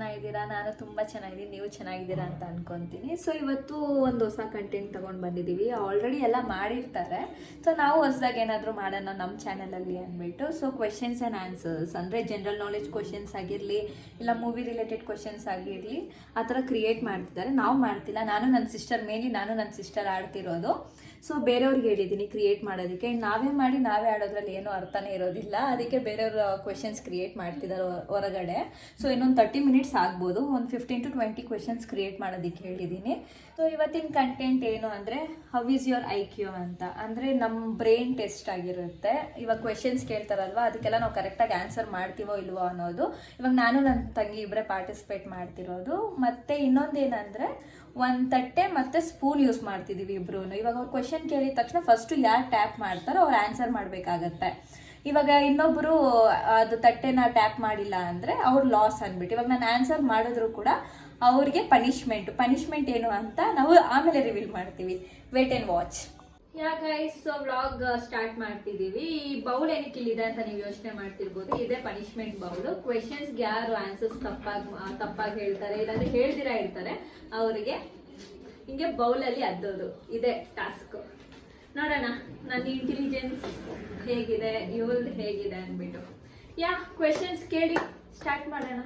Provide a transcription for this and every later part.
ಚೆನ್ನಾಗಿದ್ದೀರಾ? ನಾನು ತುಂಬ ಚೆನ್ನಾಗಿದ್ದೀನಿ, ನೀವು ಚೆನ್ನಾಗಿದ್ದೀರಾ ಅಂತ ಅನ್ಕೊತೀನಿ. ಸೊ ಇವತ್ತು ಒಂದು ಹೊಸ ಕಂಟೆಂಟ್ ತೊಗೊಂಡು ಬಂದಿದ್ದೀವಿ. ಆಲ್ರೆಡಿ ಎಲ್ಲ ಮಾಡಿರ್ತಾರೆ, ಸೊ ನಾವು ಹೊಸದಾಗಿ ಏನಾದರೂ ಮಾಡೋಣ ನಮ್ಮ ಚಾನಲಲ್ಲಿ ಅಂದ್ಬಿಟ್ಟು. ಸೊ ಕ್ವೆಶನ್ಸ್ ಆ್ಯಂಡ್ ಆನ್ಸರ್ಸ್ ಅಂದರೆ ಜನರಲ್ ನಾಲೆಜ್ ಕ್ವೆಶನ್ಸ್ ಆಗಿರಲಿ, ಇಲ್ಲ ಮೂವಿ ರಿಲೇಟೆಡ್ ಕ್ವೆಶನ್ಸ್ ಆಗಿರಲಿ, ಆ ಥರ ಕ್ರಿಯೇಟ್ ಮಾಡ್ತಿದ್ದಾರೆ. ನಾವು ಮಾಡ್ತಿಲ್ಲ, ನಾನು ನನ್ನ ಸಿಸ್ಟರ್ ಆಡ್ತಿರೋದು. ಸೊ ಬೇರೆಯವ್ರಿಗೆ ಹೇಳಿದ್ದೀನಿ ಕ್ರಿಯೇಟ್ ಮಾಡೋದಕ್ಕೆ. ನಾವೇ ಮಾಡಿ ನಾವೇ ಆಡೋದ್ರಲ್ಲಿ ಏನೂ ಅರ್ಥನೇ ಇರೋದಿಲ್ಲ, ಅದಕ್ಕೆ ಬೇರೆಯವ್ರ ಕ್ವೆಶನ್ಸ್ ಕ್ರಿಯೇಟ್ ಮಾಡ್ತಿದ್ದಾರೆ ಹೊರಗಡೆ. ಸೊ ಇನ್ನೊಂದು 30 ಮಿನಿಟ್ಸ್ ಆಗ್ಬೋದು, ಒಂದು 15 to 20 ಕ್ವೆಶನ್ಸ್ ಕ್ರಿಯೇಟ್ ಮಾಡೋದಕ್ಕೆ ಹೇಳಿದ್ದೀನಿ. ಸೊ ಇವತ್ತಿನ ಕಂಟೆಂಟ್ ಏನು ಅಂದರೆ ಹೌ ಈಸ್ ಯುವರ್ IQ ಅಂತ. ಅಂದರೆ ನಮ್ಮ ಬ್ರೈನ್ ಟೆಸ್ಟ್ ಆಗಿರುತ್ತೆ. ಇವಾಗ ಕ್ವೆಶನ್ಸ್ ಕೇಳ್ತಾರಲ್ವ, ಅದಕ್ಕೆಲ್ಲ ನಾವು ಕರೆಕ್ಟಾಗಿ ಆನ್ಸರ್ ಮಾಡ್ತೀವೋ ಇಲ್ವೋ ಅನ್ನೋದು. ಇವಾಗ ನಾನು ನನ್ನ ತಂಗಿ ಇಬ್ಬರೇ ಪಾರ್ಟಿಸಿಪೇಟ್ ಮಾಡ್ತಿರೋದು. ಮತ್ತು ಇನ್ನೊಂದೇನೆಂದರೆ ಒಂದು ತಟ್ಟೆ ಮತ್ತು ಸ್ಪೂನ್ ಯೂಸ್ ಮಾಡ್ತಿದ್ದೀವಿ ಇಬ್ರು. ಇವಾಗ ಅವ್ರು ಕ್ವೆಶನ್ ಕೇಳಿದ ತಕ್ಷಣ ಫಸ್ಟು ಯಾರು ಟ್ಯಾಪ್ ಮಾಡ್ತಾರೋ ಅವ್ರು ಆನ್ಸರ್ ಮಾಡಬೇಕಾಗತ್ತೆ. ಇವಾಗ ಇನ್ನೊಬ್ಬರು ಅದು ತಟ್ಟೆನ ಟ್ಯಾಪ್ ಮಾಡಿಲ್ಲ ಅಂದರೆ ಅವ್ರು ಲಾಸ್ ಅಂದ್ಬಿಟ್ಟು, ಇವಾಗ ನಾನು ಆನ್ಸರ್ ಮಾಡಿದ್ರು ಕೂಡ ಅವ್ರಿಗೆ ಪನಿಷ್ಮೆಂಟ್ ಏನು ಅಂತ ನಾವು ಆಮೇಲೆ ರಿವೀಲ್ ಮಾಡ್ತೀವಿ. Wait and watch. Guys, so vlog start ಮಾಡ್ತಿದ್ದೀವಿ. ಈ ಬೌಲ್ ಏನಕ್ಕೆ ಇಲ್ಲಿದೆ ಅಂತ ನೀವು ಯೋಚನೆ ಮಾಡ್ತಿರ್ಬೋದು. ಇದೇ ಪನಿಷ್ಮೆಂಟ್ ಬೌಲು. ಕ್ವೆಶನ್ಸ್ಗೆ ಯಾರು ಆನ್ಸರ್ಸ್ ತಪ್ಪಾಗಿ ಹೇಳ್ತಾರೆ, ಇಲ್ಲಾಂದ್ರೆ ಹೇಳ್ದಿರಾ ಇರ್ತಾರೆ, ಅವರಿಗೆ ಹಿಂಗೆ ಬೌಲಲ್ಲಿ ಅದ್ದೋದು. ಇದೇ ಟಾಸ್ಕ್. ನೋಡೋಣ ನನ್ನ ಇಂಟೆಲಿಜೆನ್ಸ್ ಹೇಗಿದೆ, ಇವಳ್ದು ಹೇಗಿದೆ ಅಂದ್ಬಿಟ್ಟು. ಕ್ವೆಶನ್ಸ್ ಕೇಳಿ ಸ್ಟಾರ್ಟ್ ಮಾಡೋಣ.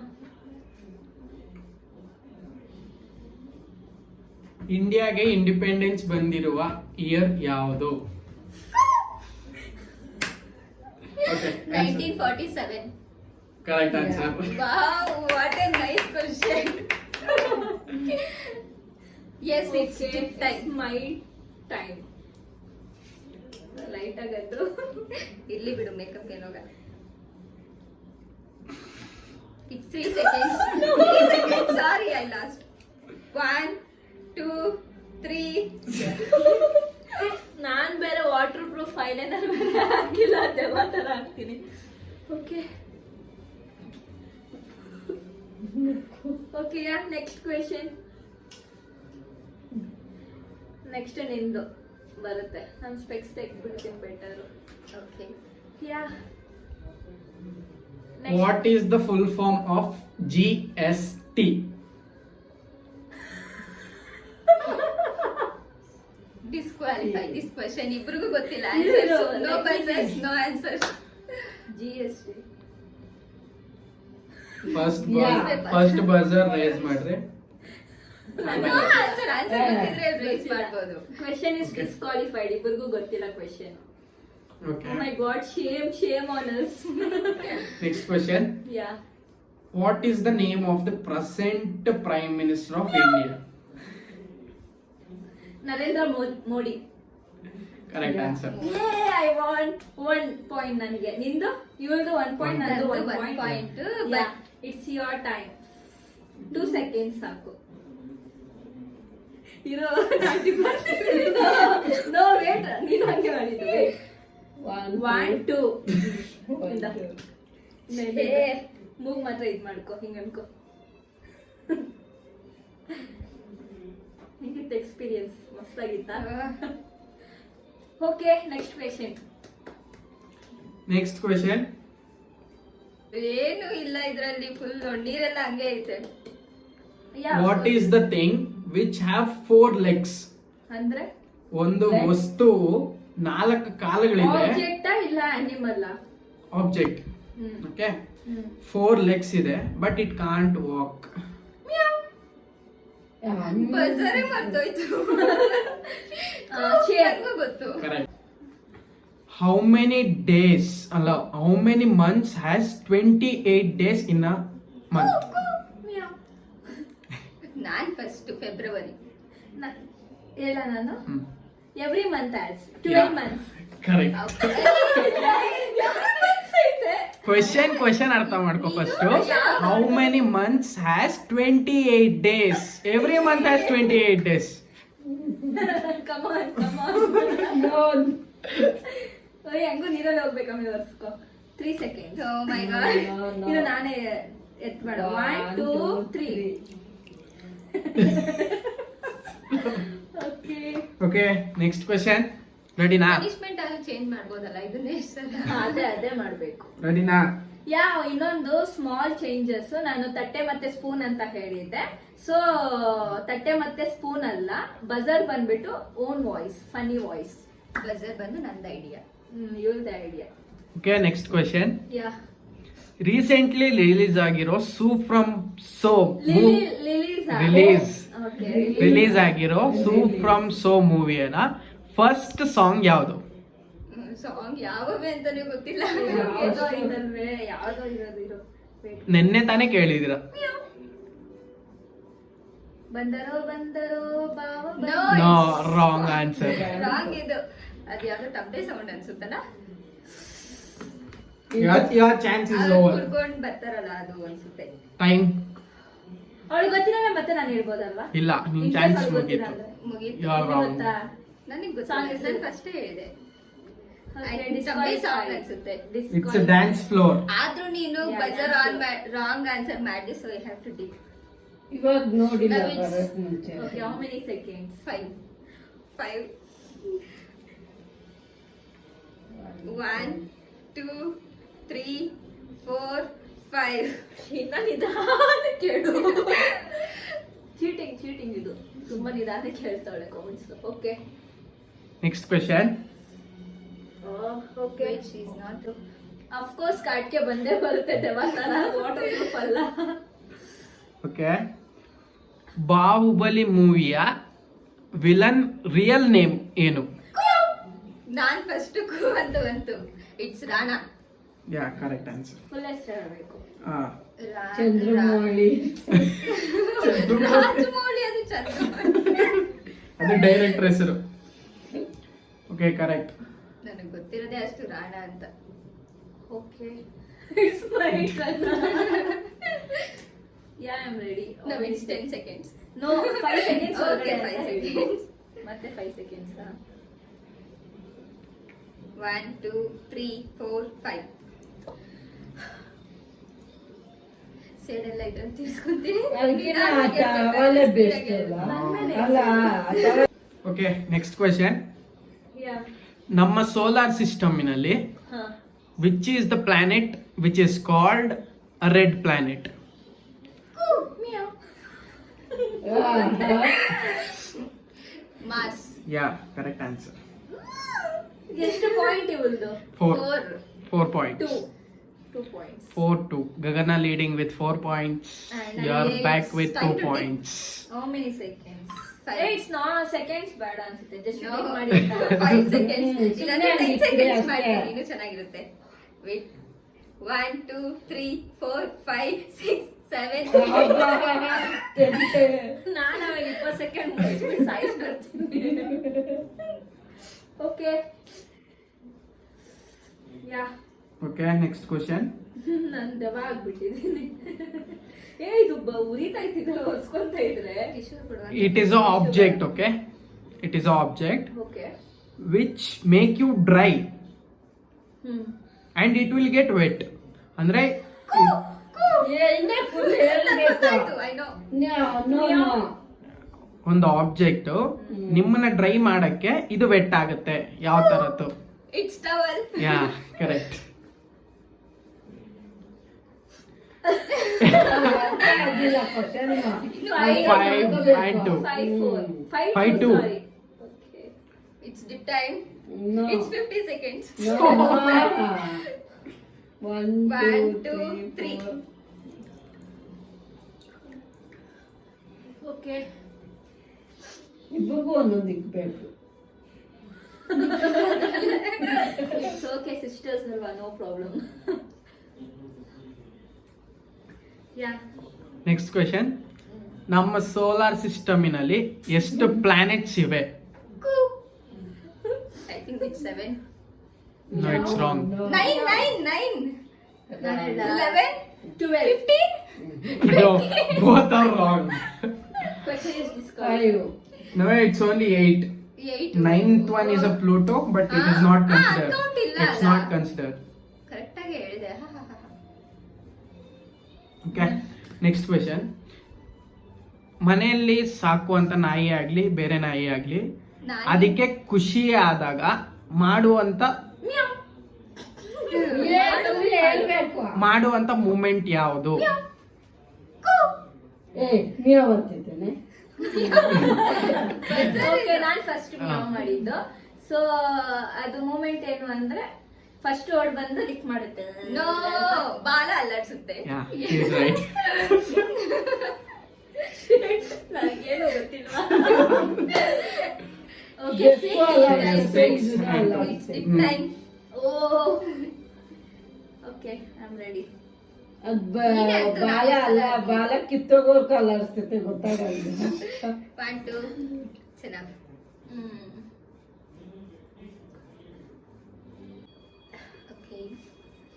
ಇಂಡಿಯಾಗೆ ಇಂಡಿಪೆಂಡೆನ್ಸ್ ಬಂದಿರುವ ಇಯರ್ ಯಾವುದು? 1947. Correct answer. Wow, what a nice question. Yes, it's my time. Light ಆಗದ್ದು ಇರ್ಲಿ ಬಿಡು, ಮೇಕಪ್ ಏನೋಗ. It's 3 seconds. 3 seconds. Sorry, I lost. 1, 2, 3. ನಾನು ಬೇರೆ ವಾಟರ್ ಪ್ರೂಫ್ ಐಲೈನರ್ ಬೇರೆ ಹಾಕಿಲ್ಲ, ಅದೇ ಥರ ಹಾಕ್ತೀನಿ. Okay, next question. ನೆಕ್ಸ್ಟ್ ನಿಂದು ಬರುತ್ತೆ. ನಾನು ಸ್ಪೆಕ್ಸ್ ತೆಗೆದ್ಬಿಡ್ತೀನಿ better. Okay. What is the full form of GST? Disqualify this question. ಇಬ್ರಿಗೂ ಗೊತ್ತಿಲ್ಲ answer. No buzzers, no answers. GST. First buzzer raise ಮಾಡ್ರಿ. ಆನ್ಸರ್ ಗೊತ್ತಿದ್ರೆ ರೇಸ್ ಮಾಡ್ಬೋದು. Question is disqualified. ಇಬ್ಬರಿಗೂ ಗೊತ್ತಿಲ್ಲ question. Okay. Oh my god, shame on us. Next question. Yeah. What is the name of the present Prime Minister of India? Narendra Modi. Correct answer. Yay, I want 1 point ನನಗೆ. ನಿಂದು? ಇವಳ್ದು 1 point, ನಂದು 1 point. But it's your time. 2 seconds ಸಾಕು. ಇರೋ no wait, ನೀನು ಹಂಗೆ ಮಾಡಿದ್ದು. 1 2 ಮೂಗ್ ಮಾತ್ರ ಇದು ಮಾಡ್ಕೊ, ಹಿಂಗೆ ಅನ್ಕೋ. ಹಿಂಗಿತ್ತು ಎಕ್ಸ್ಪೀರಿಯನ್ಸ್, ಮಸ್ತಾಗಿತ್ತಾ? Okay, next question. ಏನು ಇಲ್ಲ ಇದ್ರಲ್ಲಿ, ಫುಲ್ ನೀರೆಲ್ಲ ಹಂಗೆ ಐತೆ. What is the thing which have 4 legs? ಅಂದ್ರೆ ಒಂದು ವಸ್ತು 4 ಕಾಲುಗಳಿದೆ. ಆಬ್ಜೆಕ್ಟಾ ಇಲ್ಲ ಅನಿಮಲ್? ಆಬ್ಜೆಕ್ಟ್. ಓಕೆ, 4 legs ಇದೆ, ಬಟ್ ಇಟ್ ಕಾಂಟ್ ವಾಕ್. ಬಜರೇ ಮರ್ತೋಯ್ತು. ಚೇರ್ಗೂ ಗೊತ್ತು. Correct. How many days, how many months has 28 days in a month? Non first February ಹೇಳ ನಾನು. Every month as 12 months. Correct. Question ಅರ್ಥ ಮಾಡ್ಕೋ first. How many months has 28 days? Every month has 28 days. Come on. No. ಓಯ್, ಹಂಗೂ ನೀರಲ್ಲಿ ಹೋಗ್ಬೇಕು. ಆಮೇಲೆ ಒರ್ಸ್ಕೊ. 3 seconds. Oh my god. ಇದು ನಾನೇ ಎತ್ಬೇಡ. 1 2 3. Okay, next question. ರೆಡಿನಾ? ಪನಿಷ್ಮೆಂಟ್ ಆಗಿ ಚೇಂಜ್ ಮಾಡ್ಬೋದಲ್ಲ ಇದನ್ನೇ ಸಲ. ಅದೇ ಮಾಡಬೇಕು. ರೆಡಿನಾ? ಇನ್ನೊಂದು ಸ್ಮಾಲ್ ಚೇಂಜಸ್, ನಾನು ತಟ್ಟೆ ಮತ್ತೆ ಸ್ಪೂನ್ ಅಂತ ಹೇಳಿದ್ದೆ. ಸೊ ತಟ್ಟೆ ಮತ್ತೆ ಸ್ಪೂನ್ ಅಲ್ಲ, ಬಜರ್ ಬಂದ್ಬಿಟ್ಟು own voice, funny voice. Buzzer ಬಂದು ನಂದು ಐಡಿಯಾ. ಇವ್ರದ್ದು idea. Okay, next question. Yeah, recently release ಆಗಿರೋ ಸೂಪ್ ಫ್ರಮ್ ಸೋ ರಿಲೀಸ್ ಆಗಿರೋ ಸೂಪ್ ಫ್ರಮ್ ಸೋ ಮೂವಿಯನ ಫಸ್ಟ್ ಸಾಂಗ್ ಯಾವುದು? ಸಾಂಗ್ ಯಾವೇ ಅಂತಾನೆ ಗೊತ್ತಿಲ್ಲ. ಯಾವ್ದೋ ಇರೋದು. ನೆನ್ನೆ ತಾನೇ ಕೇಳಿದಿರ. ಬಂದರೋ ಬಾವ ನೋ, ರಾಂಗ್ ಆನ್ಸರ್. ರಾಂಗ್ ಇದು. ಅದು ಯಾವ್ದೋ ತಪ್ಪೆ ಸೌಂಡ್ ಅನ್ಸುತ್ತಲ್ಲ, your chance is over. ಕುಡ್ಕೊಂಡ್ ಬರ್ತಾರಲ್ಲ ಅದು ಅನ್ಸುತ್ತೆ. ಟೈಮ್ ಅವಳಿಗೆ ಗೊತ್ತಿಲ್ಲ, ಮತ್ತೆ ನಾನು ಹೇಳ್ಬೋದಲ್ವಾ? ಇಲ್ಲ, ನಿನ್ In case ಚಾನ್ಸ್ ಅವ್ಳಿಗೆ ಮುಗೀತು. ಗೊತ್ತಿಲ್ಲ ಅಂದ್ರೆ. ಮುಗೀತು. You are wrong. ಗೊತ್ತಾ? ನನಗೆ Song ಗೊತ್ತಿಲ್ಲ, ಹೆಸರು? ನಾನು ಫಸ್ಟೇ ಹೇಳಿದೆ. Okay, ತಪ್ಪೆ disqualified. ಸಾಂಗ್ ಅನ್ಸುತ್ತೆ. It's a dance floor. ಆದ್ರೂ ನೀನು Yeah, buzzer that's on wrong answer ಮಾಡಿ, ಸೊ ಐ ಹ್ಯಾವ್ ಟು ಡಿ ಇವಾಗ ನೋಡಿಲ್ಲ Now it's- ಬರಕ್ ಮುಂಚೆ. Okay, how many seconds? 5. 1 2 3 4 5. ಇನ್ನ ನಿಧಾನ ಕೇಳು. ಚೀಟಿಂಗ್ ಇದು. ತುಂಬಾ ನಿಧಾನ ಕೇಳ್ತಾಳೆ comments. Okay, next question. Okay. Which is not of course ಕಾಟ್ಗೆ ಬಂದೇ ಬರುತ್ತೆ, ದೇವಸ್ಥಾನ ವಾಟರ್ ಪ್ರೂಫ್ ಅಲ್ಲ. ಓಕೆ, ಬಾಹುಬಲಿ ಮೂವಿಯ ವಿಲನ್ ರಿಯಲ್ ನೇಮ್ ಏನು? ನಾನ್ ಫಸ್ಟ್ ಕು ಅಂತ ಬಂತು. It's Rana. Yeah, correct answer. Full ಹೆಸರು ಹೇಳಬೇಕು. ಚಂದ್ರಮೌಳಿ. ರಾಜಮೌಳಿ. ಅದು ಚಂದ್ರಮೌಳಿ. ಅದು ಡೈರೆಕ್ಟರ್ ಹೆಸರು. Okay, correct. ನನಗೆ ಗೊತ್ತಿರೋದೇ ಅಷ್ಟು ರಾಣಾ ಅಂತ. Okay, it's my turn. Yeah, I am ready. No, it's 10 seconds. No, 5 seconds. Okay, 5 seconds. ಮತ್ತೆ 5 seconds. 1 2 3 4 5. ಸೇಡೆಲ್ಲ ಇದ್ರಲ್ಲಿ ತಿರ್ಸ್ಕೊಂತೀನಿ. ಅದಕ್ಕಿಂತ ಅವಲೇ ಬೆಸ್ಟ್ ಅಲ್ಲ. ಅಲ್ಲ, ಅಥವಾ ಓಕೆ, ನೆಕ್ಸ್ಟ್ ಕ್ವೆಶನ್. ಯಾ, ನಮ್ಮ ಸೋಲಾರ್ ಸಿಸ್ಟಮಿನಲ್ಲಿ ಹಾ, which is the planet which is called a red planet? Mars. Yeah, correct answer. ಎಷ್ಟು ಪಾಯಿಂಟ್ ಇವಳ್ದು? 4 4. points. 2 points. 4-2. Gagana leading with 4 points. And You are it's back with time 2 to take- points. How many seconds? 5. It's not seconds ಬೇಡ ಅನ್ಸುತ್ತೆ. Just No. wait ಮಾಡಿ ಅಂತ. 5 seconds. ಹ್ಮ್, ಇಲ್ಲಾಂದ್ರೆ ಸುಮ್ನೆ 10 seconds ಅಷ್ಟೇ. ಮಾಡಿ, ಇನ್ನೂ ಚೆನ್ನಾಗಿರುತ್ತೆ. Wait. 1 2 3 4 5 6 7 ನಾನು ಅವಾಗ 20 ಸೆಕೆಂಡ್ ಮುಗಿಸ್ಬಿಟ್ಟು ಸಾಯಿಸ್ ಬರ್ತೀನಿ. ಓಕೆ, ಯಾ, Okay, next question. ನಾನು ದೆವ್ವ ಆಗ್ಬಿಟ್ಟಿದ್ದೀನಿ. ಇದು ಉರಿತಾ ಇದ್ದಿದ್ರೆ ಹೊಸ್ಕೊಂತ ಇದ್ರೆ. ಟಿಶ್ಯೂ ಕೊಡುವ. It is a object, okay? It is a object okay, which make you dry and it will get wet. ಅಂದ್ರೆ ಇನ್ನೇ ಫುಲ್ ಹೇಳ್ಬೇಕು. ಗೊತ್ತಾಯ್ತು, I know. ನೋ ಒಂದು ಆಬ್ಜೆಕ್ಟ್ ನಿಮ್ಮನ್ನ ಡ್ರೈ ಮಾಡಕ್ಕೆ ಇದು ವೆಟ್ ಆಗುತ್ತೆ. ಯಾವ ತರದ್ದು? It's towel. ಯಾ, ಕರೆಕ್ಟ್. ಆಗಿಲ್ಲ question. 5 and 2. 5-2. Okay, It's dip time. No It's 50 seconds. No 1 1 2 2 3. 3 okay. ಇಬ್ಬರಿಗೂ ಒಂದೊಂದು ಇಕ್ಬೇಕು. ಇಟ್ಸ್ ಓಕೆ, ಸಿಸ್ಟರ್ಸ್ ಅಲ್ವಾ, no problem. Yeah, next question. ನಮ್ಮ ಸೋಲಾರ್ ಸಿಸ್ಟಮಿನಲ್ಲಿ ಎಷ್ಟು ಪ್ಲಾನೆಟ್ಸ್ ಇವೆ? I think it's 7. No, it's wrong. 9. ನಾನು 11. 12. 15. No, both are wrong. Question is disqualified. 5 No, it's only 8. 8. Ninth one is a Pluto, but it is not considered. count ಇಲ್ಲ It's ಅಲ್ಲ? not considered. Correct ಆಗಿ ಹೇಳಿದೆ. Okay. Next question. ಮನೆಯಲ್ಲಿ ಸಾಕುವಂತ ನಾಯಿ ಆಗ್ಲಿ ಬೇರೆ ನಾಯಿ ಆಗ್ಲಿ ನಾಯಿ. ಅದಕ್ಕೆ ಖುಷಿ ಆದಾಗ ಮಾಡುವಂತ ಹೇಳ್ಬೇಕು. ಮಾಡುವಂತ ಮೂಮೆಂಟ್ ಯಾವುದು? ನೀವು ಅಂತಿದ್ದೇನೆ. ಓಕೆ, ನಾನು ಫಸ್ಟ್ ಮಾಡಿದ್ದು. ಸೊ ಅದು ಮೂಮೆಂಟ್ ಏನು ಅಂದ್ರೆ ಫಸ್ಟ್ ಓಡ್ ಬಂದು ಲಿಕ್ ಮಾಡುತ್ತೆ. ನೋ, ಬಾಲ ಅಲ್ಲಾಡ್ಸುತ್ತೆ. ರೈಟ್. ನನಗೇನು ಗೊತ್ತಿಲ್ವಾ? ಎಷ್ಟು ಅಲ್ಲ, Six. ಅಲ್ಲ. Time. Okay, I am ready. ಅದ್ ಬಾಲ ಅಲ್ಲ, ಬಾಲ ಕಿತ್ತೋಗೋರ್ ಕಲರ್ಸ್ತೈತೆ ಗೊತ್ತಾಗಲ್ಲ. 1, 2, ಚೆನ್ನಾಗಿ. Okay.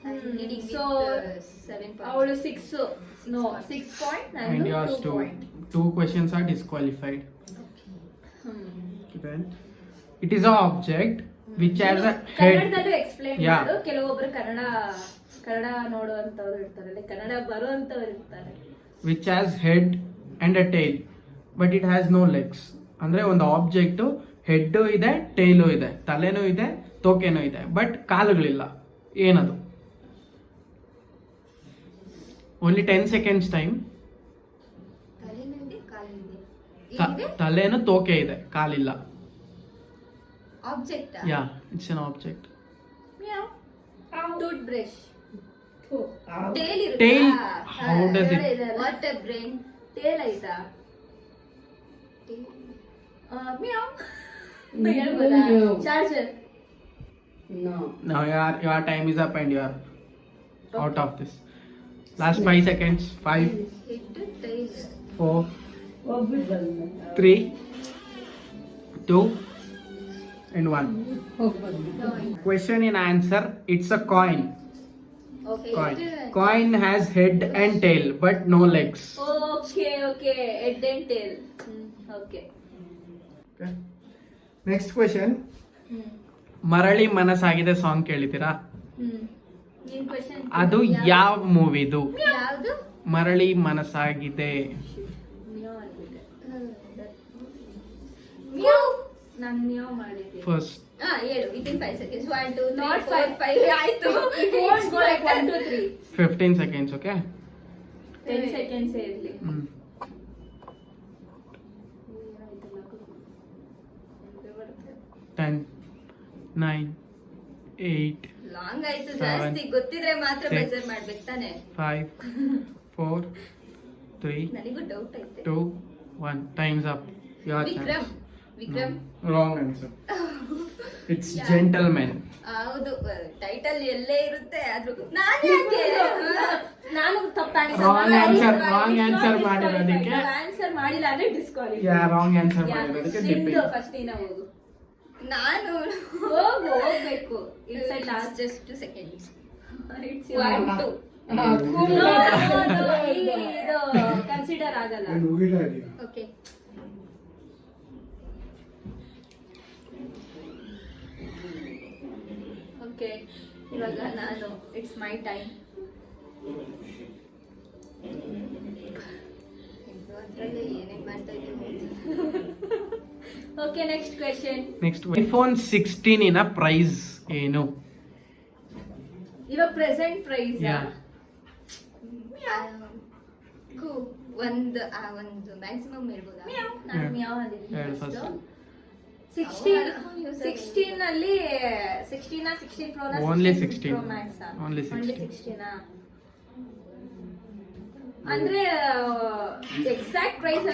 I'm leading with, So, 7 points. ಅವಳು 6 ಪಾಯಿಂಟ್, And ನಾನು yours 2 too. Point. 2 questions are disqualified. Okay. It is a object which has a head. ಕನ್ನಡದಲ್ಲೂ ಎಕ್ಸ್ಪ್ಲೈನ್ Yeah. ಮಾಡು. ಕೆಲವೊಬ್ರು ಕನ್ನಡ ನೋಡುವಂತವ್ರು ಇರ್ತಾರೆ, ಕನ್ನಡ ಬರುವಂತವ್ರು ಇರ್ತಾರೆ. Which has head and a tail, but it has no legs. ಅಂದ್ರೆ ಒಂದು object head ಇದೆ, tile ಇದೆ, ತಲೆನೂ ಇದೆ, ತೋಕೆನೂ ಇದೆ, ಬಟ್ ಕಾಲುಗಳಿಲ್ಲ. ಏನದು? Only 10 seconds time. ತಲೆನೂ ಕಾಲಿದೆ. ಏನಿದೆ? ತಲೆನೂ ತೋಕೆ ಇದೆ, ಕಾಲಿಲ್ಲ. Object. ಯಾ, it's an object. Toothbrush. Tail ಇರುತ್ತಾ? Tail, how does it? What a brain. Tail ಆಯ್ತಾ? Tail. ಮ್ಯಾವ್. ಮ್ಯಾವ್. ಹೇಳ್ಬೋದಾ? Charger. No. Now your time is up and you are out of this. Last 5 seconds. 5, Head, tail. 4, ಹೋಗ್ಬಿಡ್ಬಲ್ಲ. 3, 2, and 1. ಹೋಗ್ಬಂದು. Question in answer. It's a coin. Okay. Coin has head and tail, but no legs. Okay, head and tail. Okay. Okay. Next question. ಮರಳಿ ಮನಸ್ಸಾಗಿದೆ song ಕೇಳಿದ್ದೀರಾ? ಏನ್ question? ಅದು ಯಾವ ಮೂವಿದು? ಯಾವ್ದು? ಮರಳಿ ಮನಸ್ಸಾಗಿದೆ. ನಾನು ಮ್ಯಾವ್ ಮಾಡಿದ್ದೆ. ಫಸ್ಟ್ ಹೇಳು. Within 5 seconds. 1, 2, 3, Not 4, 5. ಆಯ್ತು. It won't go like 1, 2, 3. 15 seconds, okay? 10 seconds ಇರ್ಲಿ. 10, 9, 8, ಲಾಂಗ್ ಆಯ್ತು 7, ಜಾಸ್ತಿ. ಗೊತ್ತಿದ್ರೆ ಮಾತ್ರ 6, ಮೆಜರ್ ಮಾಡ್ಬೇಕು ತಾನೆ. 5, 4, 3, ನನಗೂ ಡೌಟ್ ಐತೆ. 2, 1. Time's up. Your Vikram. chance. Vikram. No. Wrong answer. It's Gentleman. ಹೌದು, ಟೈಟಲ್ ಎಲ್ಲೇ ಇರುತ್ತೆ. ಆದ್ರೂ ನಾನು ಯಾಕೆ ನಾನು ತಪ್ಪ Wrong answer ಮಾಡಿರೋದಕ್ಕೆ. ಆನ್ಸರ್ ಮಾಡಿಲ್ಲ ಅಂದ್ರೆ disqualify. Yeah, wrong answer ಮಾಡಿರೋದಕ್ಕೆ dipping. First ನೀನ ಹೋಗು. ನಾನು ಹೋಗ್ಬೇಕು. It's at last. Just 2 seconds. It's 1, 2. ಇದು ಕನ್ಸಿಡರ್ ಆಗಲ್ಲ. ಓಕೆ. ಓಕೆ, ಇವಾಗ ನಾನು ಇಟ್ಸ್ ಮೈ ಟೈಮ್. ಅದ್ರಲ್ಲಿ ಏನೇನ್ ಮಾಡ್ತಾ ಇದ್ದೀನಿ. Okay, next question. Next one. iPhone 16 ಇನ ಪ್ರೈಸ್ ಏನು? ಇವಾಗ ಪ್ರೆಸೆಂಟ್ ಪ್ರೈಸ್. Yeah. ಒಂದು ಮ್ಯಾಕ್ಸಿಮಮ್ ಹೇಳ್ಬೋದಾ? ನಾನು Yeah. ಯಾವ ಹೇಳು first. 16 ಅಲ್ಲಿ 16 16 Pro ನ Only 16 16. Pro Max Only 16. 16 ಅಂದ್ರೆ ಎಕ್ಸಾಕ್ಟ್ ಪ್ರೈಸ್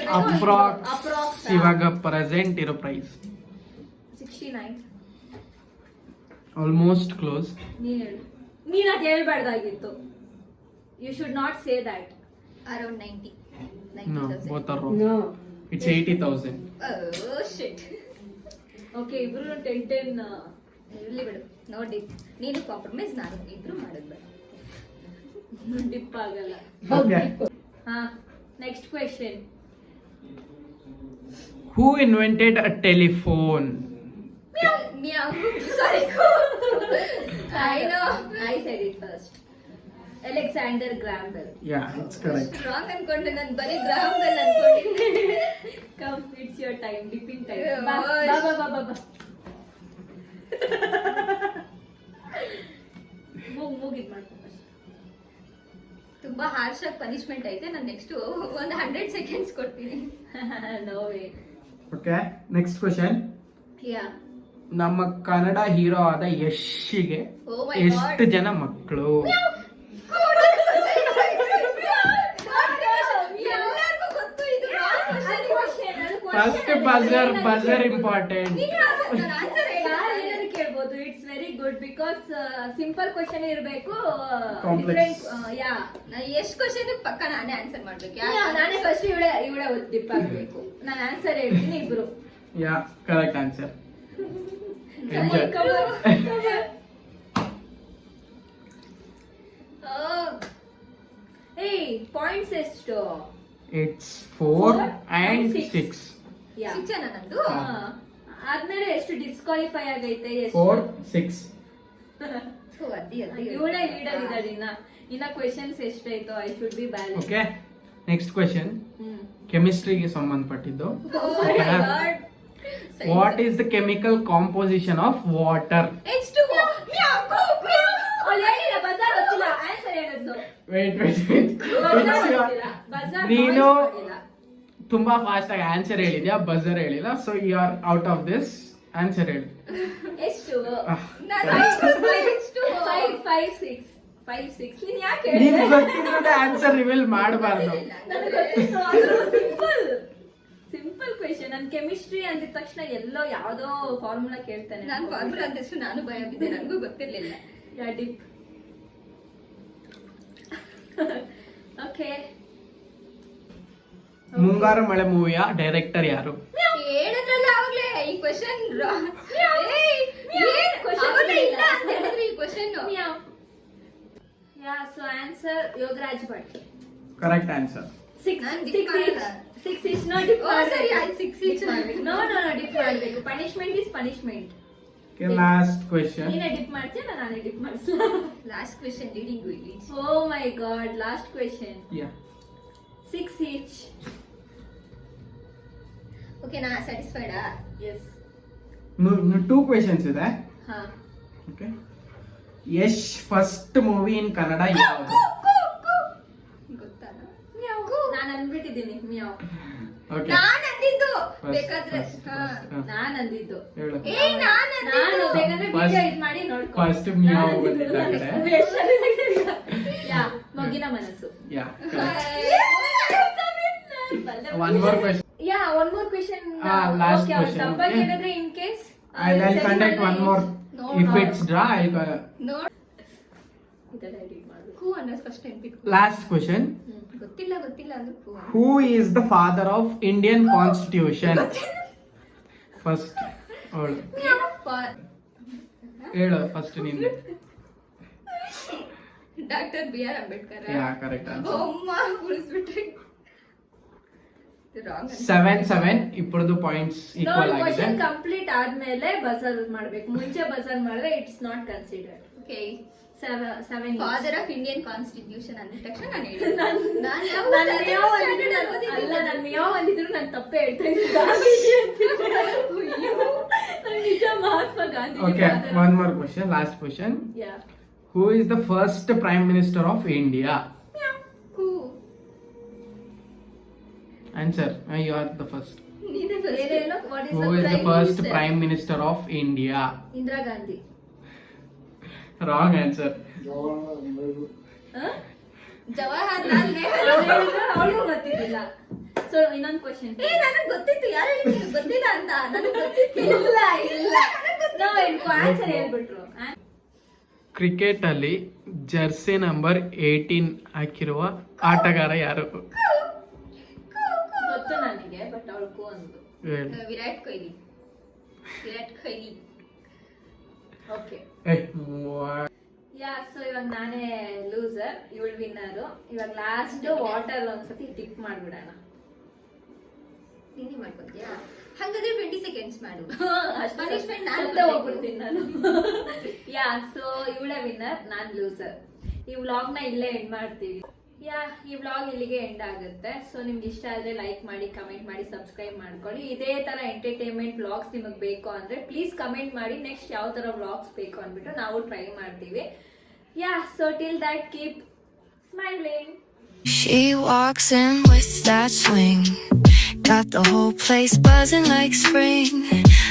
ಅಪ್ರಾಕ್ಸ್ ಇವಾಗ ಪ್ರೆಸೆಂಟ್ ಇರೋ ಪ್ರೈಸ್ 69. Almost close. ನೀನು ಅದು ಹೇಳ್ಬಾರ್ದಾಗಿತ್ತು. You should not say that. Around 90. No, 90,000. both are wrong. No. It's 80,000. Oh shit. Okay, ಇಬ್ರು 10 ಇರ್ಲಿ ಬಿಡು, ನೋಡಿ. ನೀನು ಕಾಂಪ್ರಮೈಸ್, ನಾನು ಇಬ್ರು ಮಾಡೋದು ಬೇಡ. ಡಿಪ್ ಆಗಲ್ಲ. Okay. ಹಾ, next question. Who invented a telephone? Meow. Sorry. I know. I said it first. Alexander Graham Bell. Yeah, it's correct. Wrong ಅನ್ಕೊಂಡೆ ನಾನು. ಬರೀ ಗ್ರಾಮ್ ಬೆಲ್ ಅನ್ಕೊಂಡಿದ್ದೆ. Come, it's your time. Dipping time. Oh, Ba. ಮೂಗಿದ್ ಮಾಡ್ಕೊಂಡು ತುಂಬಾ harsh ಆಗಿ punishment ಐತೆ. ನಾನು next ಒಂದು 100 ಸೆಕೆಂಡ್ಸ್ ಕೊಡ್ತೀನಿ. No way. Okay, next question. Yeah, ನಮ್ಮ ಕನ್ನಡ ಹೀರೋ ಆದ ಯಶ್ಗೆ Oh my ಎಷ್ಟು God. ಜನ ಮಕ್ಕಳು? ಎಲ್ಲರಿಗೂ ಗೊತ್ತು ಇದು. First buzzer important. ಯಾರು ಕೇಳ್ಬೋದು. It's very good because simple question ಇರಬೇಕು. Complex. ಯಾ, ಎಷ್ಟು ಕ್ವಶನ್ ಪಕ್ಕ ನಾನೇ ಆನ್ಸರ್ ಮಾಡ್ಬೇಕು. ನಾನೇ ಫಸ್ಟ್ ಇವಳೆ ಡಿಪ್ ಆಗ್ಬೇಕು. ನಾನು ಆನ್ಸರ್ ಹೇಳ್ತೀನಿ, ಇಬ್ರು ಯಾ, ಕರೆಕ್ಟ್ ಆನ್ಸರ್. ಎಂಜಾಯ್. ಏಯ್, ಪಾಯಿಂಟ್ಸ್ ಎಷ್ಟು? It's 4 and and 6. 6. ಯಾ, ಶಿಕ್ಷಣ ನಂದು. ಆದ್ಮೇಲೆ ಎಷ್ಟು ಡಿಸ್ಕ್ವಾಲಿಫೈ ಆಗೈತೆ? 4, 6. ಇವಳೇ ಲೀಡರ್ ಇದ್ದಾಳೆ. ಇನ್ನ ಕ್ವೆಶನ್ಸ್ ಎಷ್ಟಾಯ್ತು? I should be balance. Okay, next question ಕೆಮಿಸ್ಟ್ರಿಗೆ ಸಂಬಂಧಪಟ್ಟಿದ್ದು. What is the chemical composition of water? H2O. Answer ಹೇಳಿದ್ಲು. ನೀನು ತುಂಬಾ ಫಾಸ್ಟ್ ಆಗಿ ಆನ್ಸರ್ ಹೇಳಿದ್ಯಾ, ಬಜರ್ ಹೇಳಿಲ್ಲ. So you are out of this. Answer ಹೇಳಿ. ಎಷ್ಟು? ನಾನು H2O. 5, 6. 5, 6. ನೀನ್ ಯಾಕೆ ನೀನ್ ಗೊತ್ತಿದ್ರೆ ಆನ್ಸರ್ ರಿವೀಲ್ ಮಾಡಬಾರ್ದು. Simple question. ನನ್ ಕೆಮಿಸ್ಟ್ರಿ ಅಂದಿದ ತಕ್ಷಣ ಎಲ್ಲೋ ಯಾವ್ದೋ ಫಾರ್ಮುಲಾ ಕೇಳ್ತಾನೆ. ನಾನು ಫಾರ್ಮುಲಾ ಅಂತಷ್ಟು ನಾನು ಭಯ ಬಿದ್ದೆ, ನನಗೂ ಗೊತ್ತಿರ್ಲಿಲ್ಲ. ಡಿಪ್. ಓಕೆ, ಮುಂಗಾರು ಮಳೆ ಮೂವಿಯ ಡೈರೆಕ್ಟರ್ ಯಾರು? ಹೇಳಿದ್ರಲ್ಲ ಅವಾಗ್ಲೇ ಈ ಕ್ವೆಶನ್. ಇಲ್ಲ ಅಂತ ಹೇಳಿದ್ರಿ ಈ question. Yeah, so answer Yogaraj Bhat. Correct answer. 6 ನಾನ್ dip ಮಾಡಲ್ಲ. 6 is not dip. Oh, sorry, I 6 is No, dip ಮಾಡಬೇಕು. Punishment is punishment. Okay, last question. ನೀನೇ ಡಿಪ್ ಮಾಡ್ತೀಯ, ನಾನೇ ಡಿಪ್ ಮಾಡಿಸ್ಲಾ? Last question leading will. Oh my god, last question. Yeah. 6 each. Okay, ನಾ satisfied. Yes. Two questions ಇದೆ. ಹಾ. Okay. Yash first movie in Kannada ಯಾವುದು? ಗೊತ್ತಾ? ನಾನು ಅಂದ್ಬಿಟ್ಟಿದ್ದೀನಿ ಮ್ಯಾವ್. Okay. ನಾನ್ ಅಂದಿದ್ದು First, ಬೇಕಾದ್ರೆ. first, ಹಾ. first. ಹಾ. ನಾನು ಅಂದಿದ್ದು. ಹೇಳು. ನಾನ್ ನಾನು ಅಂದಿದ್ದು. ಬೇಕಾದ್ರೆ First- ವಿಡಿಯೋ ಇದು ಮಾಡಿ ನೋಡ್ಕೊ. first ಮ್ಯಾವ್ ಬಂದಿದ್ದು ಆ ಕಡೆ. ಯಾ, ಮೊಗ್ಗಿನ ಮನಸ್ಸು. Yeah. One more question. Yeah, one more question. Last okay, question, ತಪ್ಪಾಗಿ okay? ಹೇಳಿದ್ರೆ in case I'll conduct one more. No, If no. it's draw, I'll ನೋಡ್, ಇದೆಲ್ಲ ಎಡಿಟ್ ಮಾಡ್ಬೇಕು. ಹೂ ಅನ್ನೋದು ಫಸ್ಟ್ ನೆನ್ಪಿಟ್ಕೊ. Last question. ಗೊತ್ತಿಲ್ಲ ಅಂದ್ರೆ ಹೂ. Who is the father of Indian Constitution? First. ಅವಳು ಹೇಳು ಫಸ್ಟ್ ನಿಂದು. Doctor BR Ambedkar. Yeah, correct answer. ಅಮ್ಮ ಉಳಿಸ್ಬಿಟ್ರಿ. ರಾಂಗ್. 7-7 ಇಬ್ಬರದು ಪಾಯಿಂಟ್ಸ್ ಈಕ್ವಲ್ ಆಗಿದೆ. ಕ್ವೆಶ್ಚನ್ ಕಂಪ್ಲೀಟ್ ಆದ್ಮೇಲೆ ಬಜರ್ ಮಾಡ್ಬೇಕು. ಮುಂಚೆ ಬಜರ್ ಮಾಡಿದ್ರೆ it's not considered. Okay, 7 father of Indian constitution ಅಂದ ತಕ್ಷಣ ನಾನು ಹೇಳಿದೆ. ನಾನು ಮಿಯಾವ್ ಅಂದಿದ್ರು ನಾನು ತಪ್ಪೇ ಹೇಳ್ತಾ ಇದ್ದೆ. ನಿಜ Mahatma Gandhi. Okay, one more question, last question. Yeah, Who is the first Prime Minister of India? Answer. You are the first. ಏನೇನು? What is Who is the first Prime Minister of India? Indira Gandhi. Wrong answer. Jawaharlal Nehru. ಅವಳಿಗೂ ಗೊತ್ತಿದ್ದಿಲ್ಲ. So ಇನ್ನೊಂದು question. ನನಗೆ ಗೊತ್ತಿತ್ತು, ಯಾರು ಹೇಳಿದ್ರು ಗೊತ್ತಿಲ್ಲ ಅಂತ. ನನಗೆ ಗೊತ್ತಿತ್ತು. ಇಲ್ಲ ಆನ್ಸರ್ ಹೇಳ್ಬಿಟ್ರು. ಕ್ರಿಕೆಟ್ ಅಲ್ಲಿ ಜರ್ಸಿ ನಂಬರ್ 18 ಹಾಕಿರುವ ಆಟಗಾರ ಯಾರು? ಗೊತ್ತು ನನಗೆ, ಬಟ್ ಅವಳು ಅಂದು. ಹೇಳು. ವಿರಾಟ್ ಕೊಹ್ಲಿ. ಓಕೆ, ಏಯ್, ಯಾ, ಸೊ ಇವಾಗ ನಾನೇ ಲೂಸರ್, ಇವಳು ವಿನ್ನರು. ಇವಾಗ ಲಾಸ್ಟ್ ವಾಟರ್ ಒಂದ್ಸತಿ ಟಿಪ್ ಮಾಡ್ಬಿಡೋಣ. ನೀನೇ ಮಾಡ್ಕೊತೀಯಾ? ಹಾಗಾದ್ರೆ 20 ಸೆಕೆಂಡ್ಸ್ ಮಾಡು. ಪನಿಷ್ಮೆಂಟ್ ಹೋಗ್ಬಿಡ್ತೀನಿ ನಾನು. ಯಾ, ಸೊ ಇವಳೇ ವಿನ್ನರ್, ನಾನ್ ಲೂಸರ್. ಈ ವ್ಲಾಗ್ ನ ಇಲ್ಲೇ ಎಂಡ್ ಮಾಡ್ತೀವಿ. ಯಾ, ಈ ವ್ಲಾಗ್ ಇಲ್ಲಿಗೆ ಎಂಡ್ ಆಗುತ್ತೆ. ಸೊ ನಿಮ್ಗೆ ಇಷ್ಟ ಆದ್ರೆ ಲೈಕ್ ಮಾಡಿ, ಕಮೆಂಟ್ ಮಾಡಿ, ಸಬ್ಸ್ಕ್ರೈಬ್ ಮಾಡ್ಕೊಳ್ಳಿ. ಇದೇ ತರ ಎಂಟರ್ಟೈನ್ಮೆಂಟ್ ವ್ಲಾಗ್ಸ್ ನಿಮಗೆ ಬೇಕು ಅಂದ್ರೆ ಪ್ಲೀಸ್ ಕಮೆಂಟ್ ಮಾಡಿ ನೆಕ್ಸ್ಟ್ ಯಾವ ತರ ವ್ಲಾಗ್ಸ್ ಬೇಕು ಅಂದ್ಬಿಟ್ಟು ನಾವು ಟ್ರೈ ಮಾಡ್ತೀವಿ. Yeah, so till that, keep smiling. She walks in with that swing, got the whole place buzzing like spring.